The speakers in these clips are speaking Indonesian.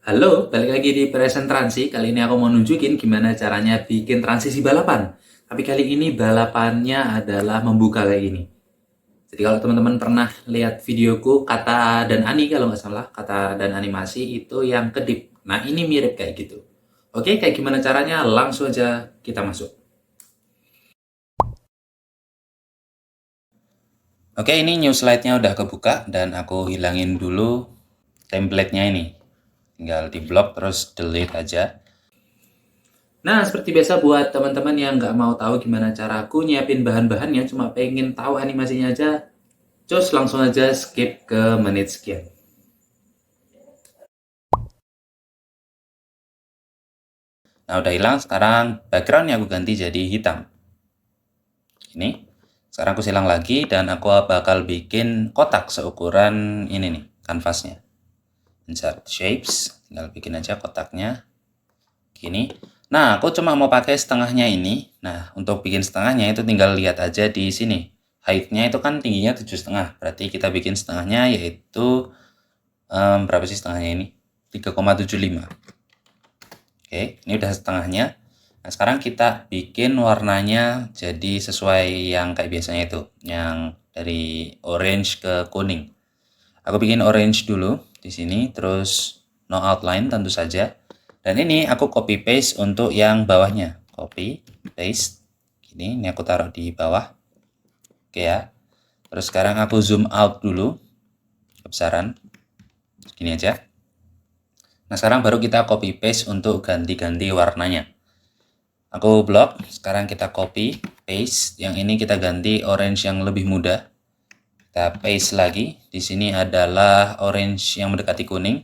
Halo, balik lagi di Present Transi. Kali ini aku mau nunjukin gimana caranya bikin transisi balapan. Tapi kali ini balapannya adalah membuka kayak gini. Jadi kalau teman-teman pernah lihat videoku Kata dan Ani kalau nggak salah, Kata dan animasi itu yang kedip. Nah ini mirip kayak gitu. Oke, kayak gimana caranya? Langsung aja kita masuk. Oke, ini new slide-nya udah kebuka dan aku hilangin dulu template-nya ini. Tinggal di blok terus delete aja. Nah, seperti biasa buat teman-teman yang nggak mau tahu gimana cara aku nyiapin bahan-bahannya, cuma pengen tahu animasinya aja, cus langsung aja skip ke menit sekian. Nah, udah hilang, sekarang backgroundnya aku ganti jadi hitam. Ini. Sekarang aku silang lagi dan aku bakal bikin kotak seukuran ini nih, kanvasnya. Insert shapes, tinggal bikin aja kotaknya. Gini. Nah, aku cuma mau pakai setengahnya ini. Nah, untuk bikin setengahnya itu tinggal lihat aja di sini. Height-nya itu kan tingginya 7,5. Berarti kita bikin setengahnya yaitu berapa sih setengahnya ini? 3,75. Oke, ini udah setengahnya. Nah, sekarang kita bikin warnanya jadi sesuai yang kayak biasanya itu, yang dari orange ke kuning. Aku bikin orange dulu di sini, terus no outline tentu saja. Dan ini aku copy paste untuk yang bawahnya. Copy, paste. Ini aku taruh di bawah. Oke ya. Terus sekarang aku zoom out dulu kebesaran. Gini aja. Nah, sekarang baru kita copy paste untuk ganti-ganti warnanya. Aku blok, sekarang kita copy, paste. Yang ini kita ganti orange yang lebih muda. Kita paste lagi. Di sini adalah orange yang mendekati kuning.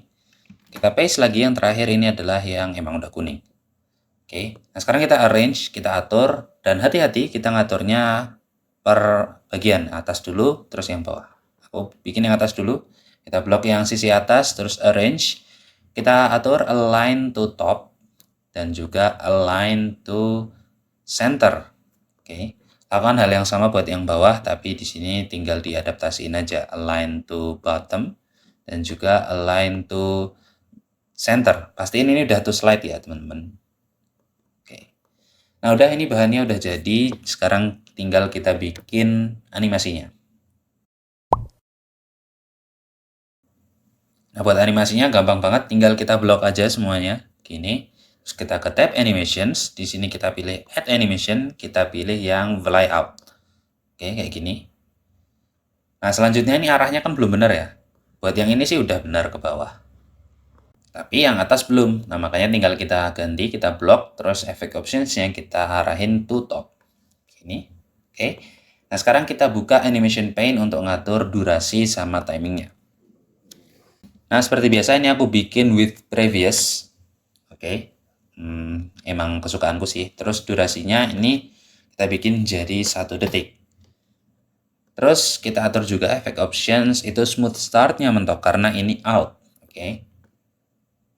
Kita paste lagi, yang terakhir ini adalah yang emang udah kuning. Oke, nah sekarang kita arrange, kita atur, dan hati-hati kita ngaturnya per bagian, atas dulu, terus yang bawah. Aku bikin yang atas dulu, kita blok yang sisi atas, terus arrange, kita atur align to top, dan juga align to center. Oke, lakukan hal yang sama buat yang bawah, tapi di sini tinggal diadaptasiin aja, align to bottom, dan juga align to center. Pastiin ini udah to slide ya teman-teman. Oke. Nah, udah ini bahannya udah jadi, sekarang tinggal kita bikin animasinya. Nah, buat animasinya gampang banget, tinggal kita blok aja semuanya. Gini. Terus kita ke tab animations, di sini kita pilih add animation, kita pilih yang fly out. Oke, kayak gini. Nah, selanjutnya ini arahnya kan belum benar ya. Buat yang ini sih udah benar ke bawah. Tapi yang atas belum. Nah, makanya tinggal kita ganti, kita blok, terus effect options yang kita arahin to top. Ini. Oke. Nah, sekarang kita buka animation pane untuk ngatur durasi sama timingnya. Nah, seperti biasa ini aku bikin with previous. Oke. Emang kesukaanku sih. Terus durasinya ini kita bikin jadi 1 detik. Terus kita atur juga effect options itu smooth startnya mentok karena ini out. Oke.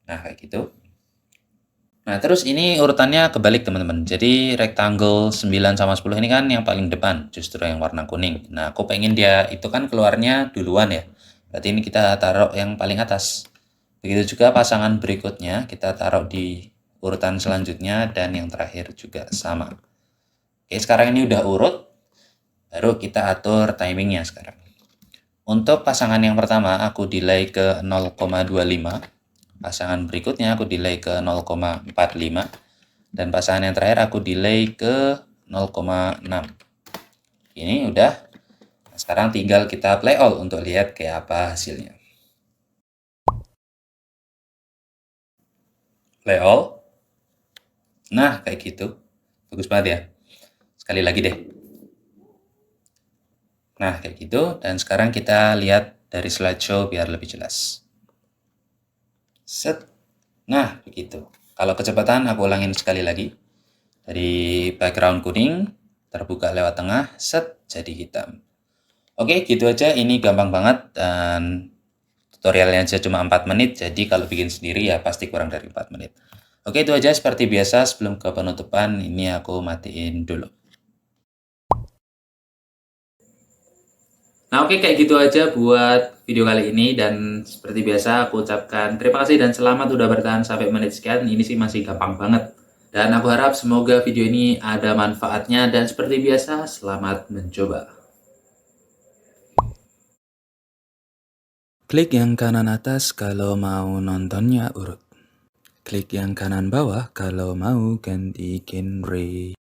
Nah, kayak gitu. Nah, terus ini urutannya kebalik teman-teman. Jadi rectangle 9 sama 10 ini kan yang paling depan, justru yang warna kuning. Nah, aku pengen dia itu kan keluarnya duluan ya. Berarti ini kita taruh yang paling atas. Begitu juga pasangan berikutnya kita taruh di urutan selanjutnya dan yang terakhir juga sama. Oke, sekarang ini udah urut. Baru kita atur timingnya sekarang. Untuk pasangan yang pertama aku delay ke 0,25. Pasangan berikutnya aku delay ke 0,45. Dan pasangan yang terakhir aku delay ke 0,6. Ini udah. Nah, sekarang tinggal kita play all untuk lihat kayak apa hasilnya. Play all. Nah, kayak gitu. Bagus banget ya. Sekali lagi deh. Nah, kayak gitu. Dan sekarang kita lihat dari slideshow biar lebih jelas. Set. Nah, begitu. Kalau kecepatan aku ulangin sekali lagi. Dari background kuning, terbuka lewat tengah, set, jadi hitam. Oke, gitu aja. Ini gampang banget dan tutorialnya aja cuma 4 menit, jadi kalau bikin sendiri ya pasti kurang dari 4 menit. Oke, itu aja seperti biasa. Sebelum ke penutupan, ini aku matiin dulu. Nah oke, kayak gitu aja buat video kali ini, dan seperti biasa aku ucapkan terima kasih dan selamat udah bertahan sampai menit sekian. Ini sih masih gampang banget. Dan aku harap semoga video ini ada manfaatnya, dan seperti biasa selamat mencoba. Klik yang kanan atas kalau mau nontonnya urut. Klik yang kanan bawah kalau mau ganti genre.